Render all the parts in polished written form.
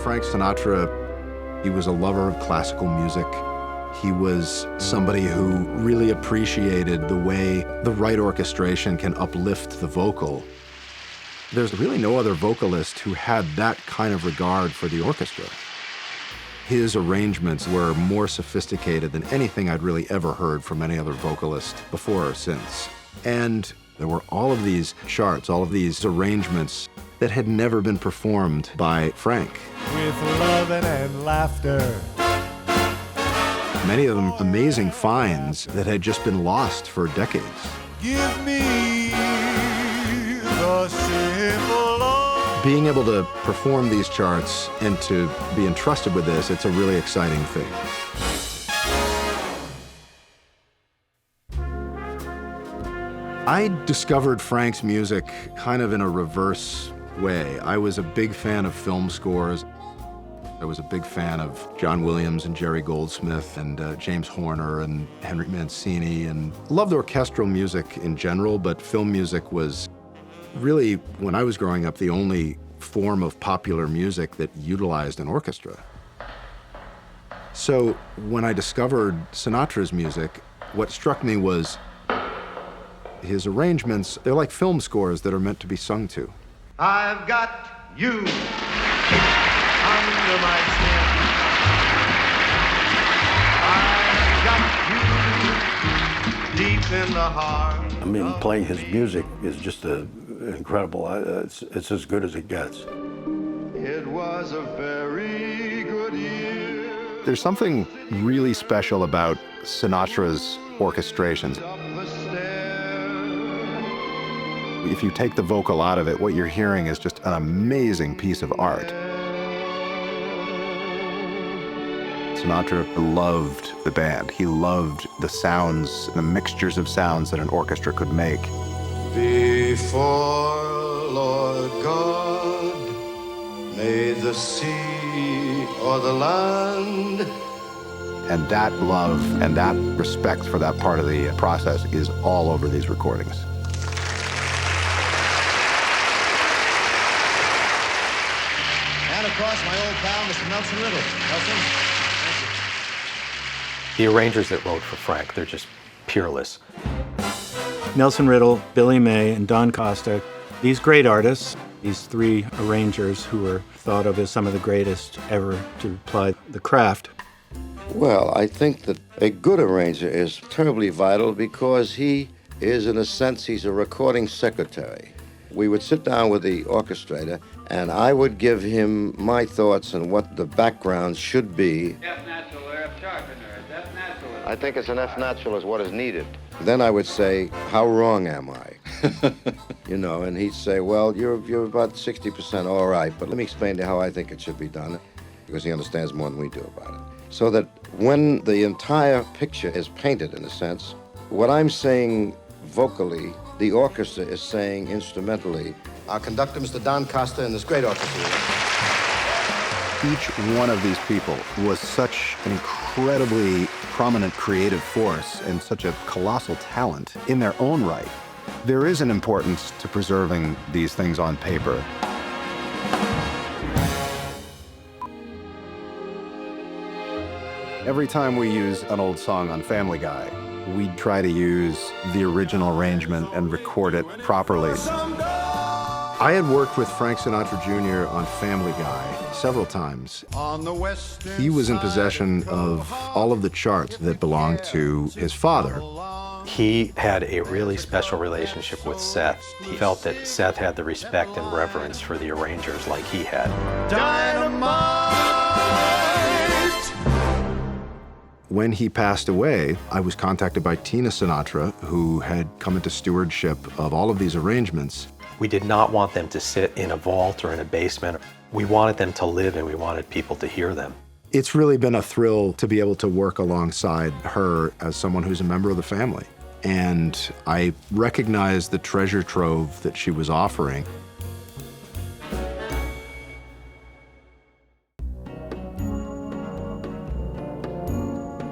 Frank Sinatra, he was a lover of classical music. He was somebody who really appreciated the way the right orchestration can uplift the vocal. There's really no other vocalist who had that kind of regard for the orchestra. His arrangements were more sophisticated than anything I'd really ever heard from any other vocalist before or since. And there were all of these charts, all of these arrangements that had never been performed by Frank. With loving and laughter. Many of them amazing finds that had just been lost for decades. Give me the simple love. Being able to perform these charts and to be entrusted with this, it's a really exciting thing. I discovered Frank's music kind of in a reverse way. I was a big fan of film scores. I was a big fan of John Williams and Jerry Goldsmith and James Horner and Henry Mancini, and loved orchestral music in general, but film music was really, when I was growing up, the only form of popular music that utilized an orchestra. So when I discovered Sinatra's music, what struck me was his arrangements. They're like film scores that are meant to be sung to. I've got you under my skin. I've got you deep in the heart. I mean, playing his music is just incredible. It's as good as it gets. It was a very good year. There's something really special about Sinatra's orchestrations. Up the stairs. If you take the vocal out of it, what you're hearing is just an amazing piece of art. Sinatra loved the band. He loved the sounds, the mixtures of sounds that an orchestra could make. Before Lord God made the sea or the land. And that love and that respect for that part of the process is all over these recordings. And across my old pal, Mr. Nelson Riddle. Nelson, thank you. The arrangers that wrote for Frank, they're just peerless. Nelson Riddle, Billy May, and Don Costa, these great artists, these three arrangers who were thought of as some of the greatest ever to apply the craft. Well, I think that a good arranger is terribly vital because he is, in a sense, he's a recording secretary. We would sit down with the orchestrator, and I would give him my thoughts on what the background should be. F natural or F sharp in there. F natural. I think it's an F natural is what is needed. Then I would say, how wrong am I? You know, and he'd say, well, you're about 60% all right, but let me explain to you how I think it should be done, because he understands more than we do about it. So that when the entire picture is painted, in a sense, what I'm saying vocally, the orchestra is saying instrumentally. Our conductor, Mr. Don Costa, and this great orchestra. Each one of these people was such an incredibly prominent creative force and such a colossal talent in their own right. There is an importance to preserving these things on paper. Every time we use an old song on Family Guy, we try to use the original arrangement and record it properly. I had worked with Frank Sinatra Jr. on Family Guy several times. He was in possession of all of the charts that belonged to his father. He had a really special relationship with Seth. He felt that Seth had the respect and reverence for the arrangers like he had. Dynamite! When he passed away, I was contacted by Tina Sinatra, who had come into stewardship of all of these arrangements. We did not want them to sit in a vault or in a basement. We wanted them to live, and we wanted people to hear them. It's really been a thrill to be able to work alongside her as someone who's a member of the family. And I recognized the treasure trove that she was offering.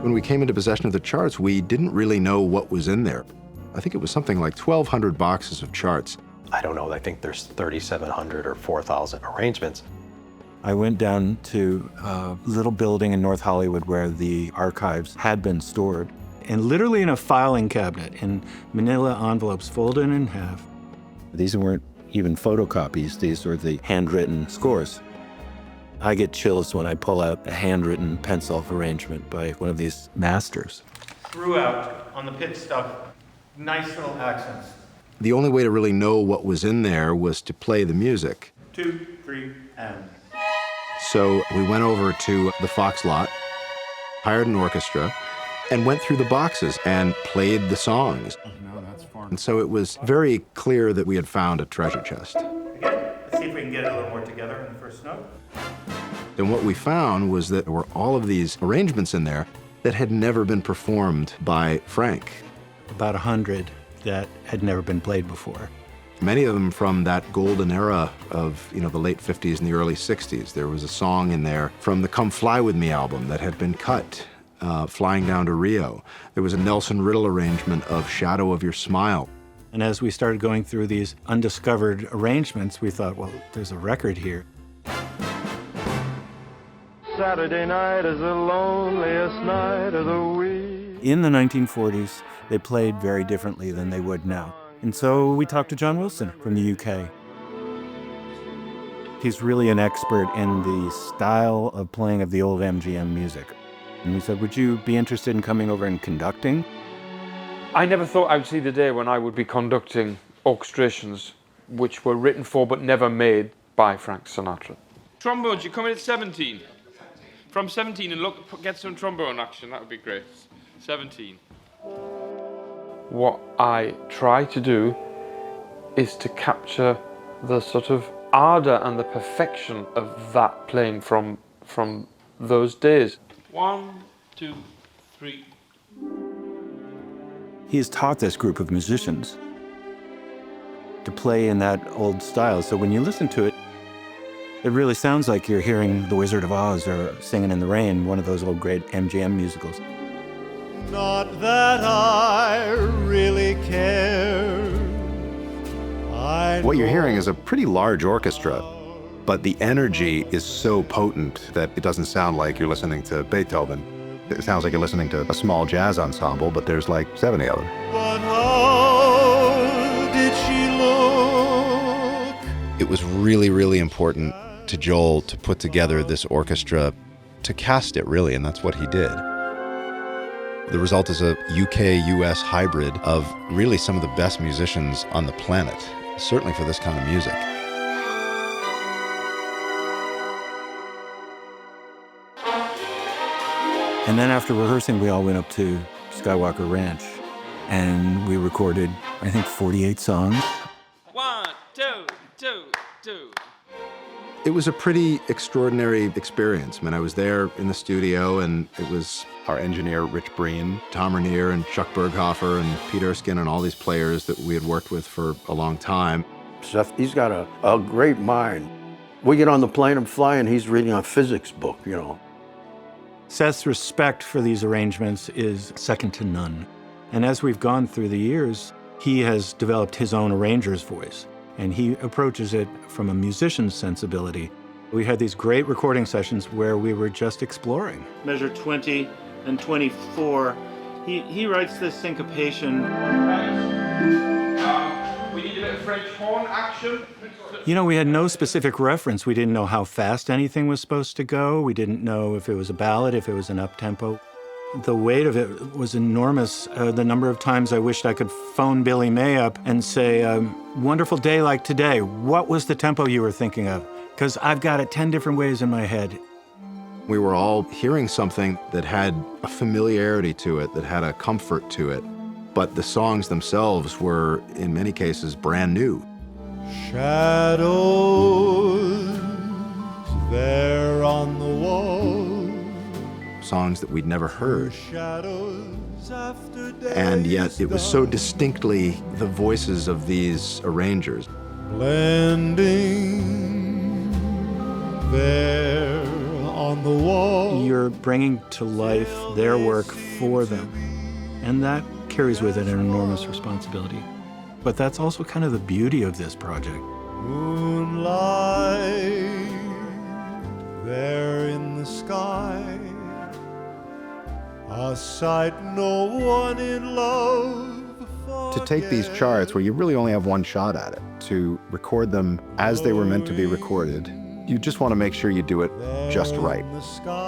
When we came into possession of the charts, we didn't really know what was in there. I think it was something like 1,200 boxes of charts. I don't know, I think there's 3,700 or 4,000 arrangements. I went down to a little building in North Hollywood where the archives had been stored. And literally in a filing cabinet, in manila envelopes folded in half. These weren't even photocopies, these were the handwritten scores. I get chills when I pull out a handwritten pencil arrangement by one of these masters. Throughout, on the pit stuff, nice little accents. The only way to really know what was in there was to play the music. 2, 3, and. So we went over to the Fox lot, hired an orchestra, and went through the boxes and played the songs. No, that's fun. And so it was very clear that we had found a treasure chest. Again, let's see if we can get it a little more together in the first note. And what we found was that there were all of these arrangements in there that had never been performed by Frank. About 100 that had never been played before. Many of them from that golden era of, the late 50s and the early 60s. There was a song in there from the Come Fly With Me album that had been cut, Flying Down to Rio. There was a Nelson Riddle arrangement of Shadow of Your Smile. And as we started going through these undiscovered arrangements, we thought, well, there's a record here. Saturday night is the loneliest night of the week. In the 1940s, they played very differently than they would now. And so we talked to John Wilson from the UK. He's really an expert in the style of playing of the old MGM music. And we said, would you be interested in coming over and conducting? I never thought I would see the day when I would be conducting orchestrations which were written for but never made by Frank Sinatra. Trombones, you come in at 17. From 17 and look, get some trombone action, that would be great. 17. What I try to do is to capture the sort of ardor and the perfection of that playing from those days. 1, 2, 3. He has taught this group of musicians to play in that old style. So when you listen to it, it really sounds like you're hearing The Wizard of Oz or Singing in the Rain, one of those old great MGM musicals. Not that I really care. What you're hearing is a pretty large orchestra, but the energy is so potent that it doesn't sound like you're listening to Beethoven. It sounds like you're listening to a small jazz ensemble, but there's like 70 of them. But how did she look? It was really, really important to Joel to put together this orchestra, to cast it really, and that's what he did. The result is a UK-US hybrid of really some of the best musicians on the planet, certainly for this kind of music. And then after rehearsing, we all went up to Skywalker Ranch and we recorded, I think, 48 songs. 1, 2, 2, 2. It was a pretty extraordinary experience. I mean, I was there in the studio, and it was our engineer, Rich Breen, Tom Ranier, and Chuck Berghofer, and Pete Erskine, and all these players that we had worked with for a long time. Seth, he's got a great mind. We get on the plane and fly, and he's reading a physics book, Seth's respect for these arrangements is second to none. And as we've gone through the years, he has developed his own arranger's voice, and he approaches it from a musician's sensibility. We had these great recording sessions where we were just exploring. Measure 20 and 24. He writes this syncopation. We need a bit of French horn action. We had no specific reference. We didn't know how fast anything was supposed to go. We didn't know if it was a ballad, if it was an up-tempo. The weight of it was enormous. The number of times I wished I could phone Billy May up and say, wonderful day like today, what was the tempo you were thinking of? Because I've got it 10 different ways in my head. We were all hearing something that had a familiarity to it, that had a comfort to it, but the songs themselves were, in many cases, brand new. Shadows there on the wall. Songs that we'd never heard. And yet it was so distinctly the voices of these arrangers. Blending there on the wall. You're bringing to life their work for them, and that carries with it an enormous responsibility. But that's also kind of the beauty of this project. Moonlight a sight no one in love To take these charts where you really only have one shot at it, to record them as they were meant to be recorded, you just want to make sure you do it just right.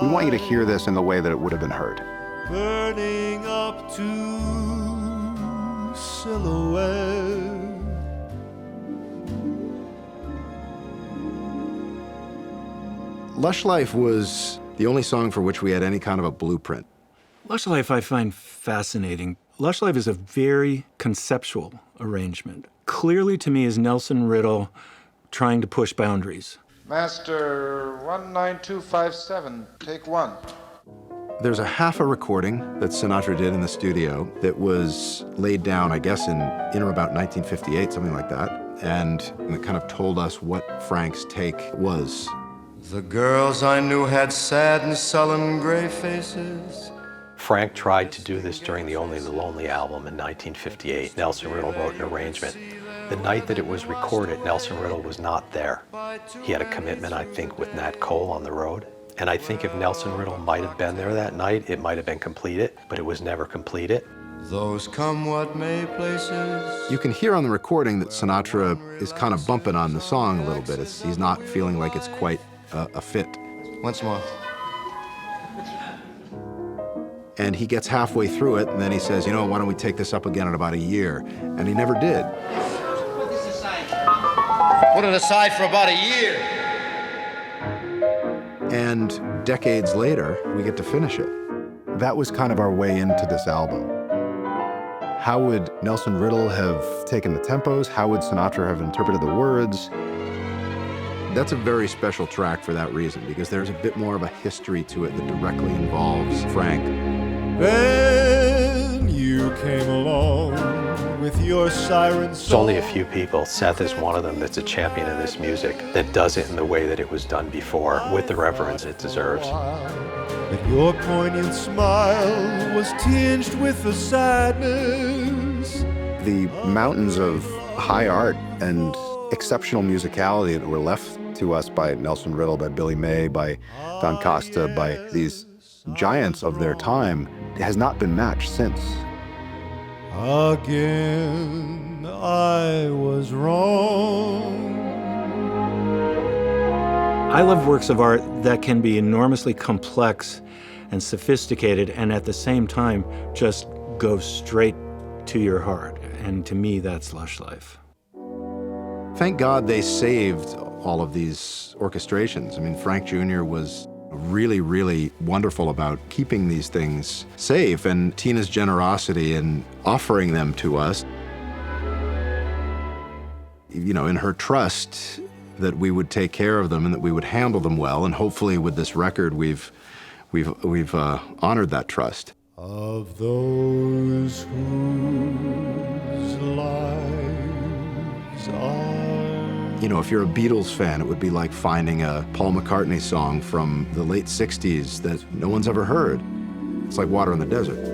We want you to hear this in the way that it would have been heard. burning up to silhouette. Lush Life was the only song for which we had any kind of a blueprint. Lush Life I find fascinating. Lush Life is a very conceptual arrangement. Clearly to me is Nelson Riddle trying to push boundaries. Master 19257, take one. There's a half a recording that Sinatra did in the studio that was laid down, I guess, in or about 1958, something like that. And it kind of told us what Frank's take was. The girls I knew had sad and sullen gray faces. Frank tried to do this during the Only the Lonely album in 1958. Nelson Riddle wrote an arrangement. The night that it was recorded, Nelson Riddle was not there. He had a commitment, I think, with Nat Cole on the road. And I think if Nelson Riddle might have been there that night, it might have been completed, but it was never completed. Those come what may places. You can hear on the recording that Sinatra is kind of bumping on the song a little bit. He's not feeling like it's quite a fit. Once more. And he gets halfway through it, and then he says, you know, why don't we take this up again in about a year? And he never did. Put this aside. Put it aside for about a year. And decades later, we get to finish it. That was kind of our way into this album. How would Nelson Riddle have taken the tempos? How would Sinatra have interpreted the words? That's a very special track for that reason, because there's a bit more of a history to it that directly involves Frank. Then you came along with your siren song. There's only a few people, Seth is one of them, that's a champion of this music, that does it in the way that it was done before, with the reverence it deserves. But your poignant smile was tinged with the sadness. The mountains of high art and exceptional musicality that were left to us by Nelson Riddle, by Billy May, by Don Costa, by these giants of their time, has not been matched since. Again, I was wrong. I love works of art that can be enormously complex and sophisticated and at the same time just go straight to your heart. And to me, that's Lush Life. Thank God they saved all of these orchestrations. I mean, Frank Jr. was really, really wonderful about keeping these things safe, and Tina's generosity in offering them to us. You know, in her trust that we would take care of them and that we would handle them well, and hopefully with this record we've honored that trust. Of those whose lives are. You know, if you're a Beatles fan, it would be like finding a Paul McCartney song from the late 60s that no one's ever heard. It's like water in the desert.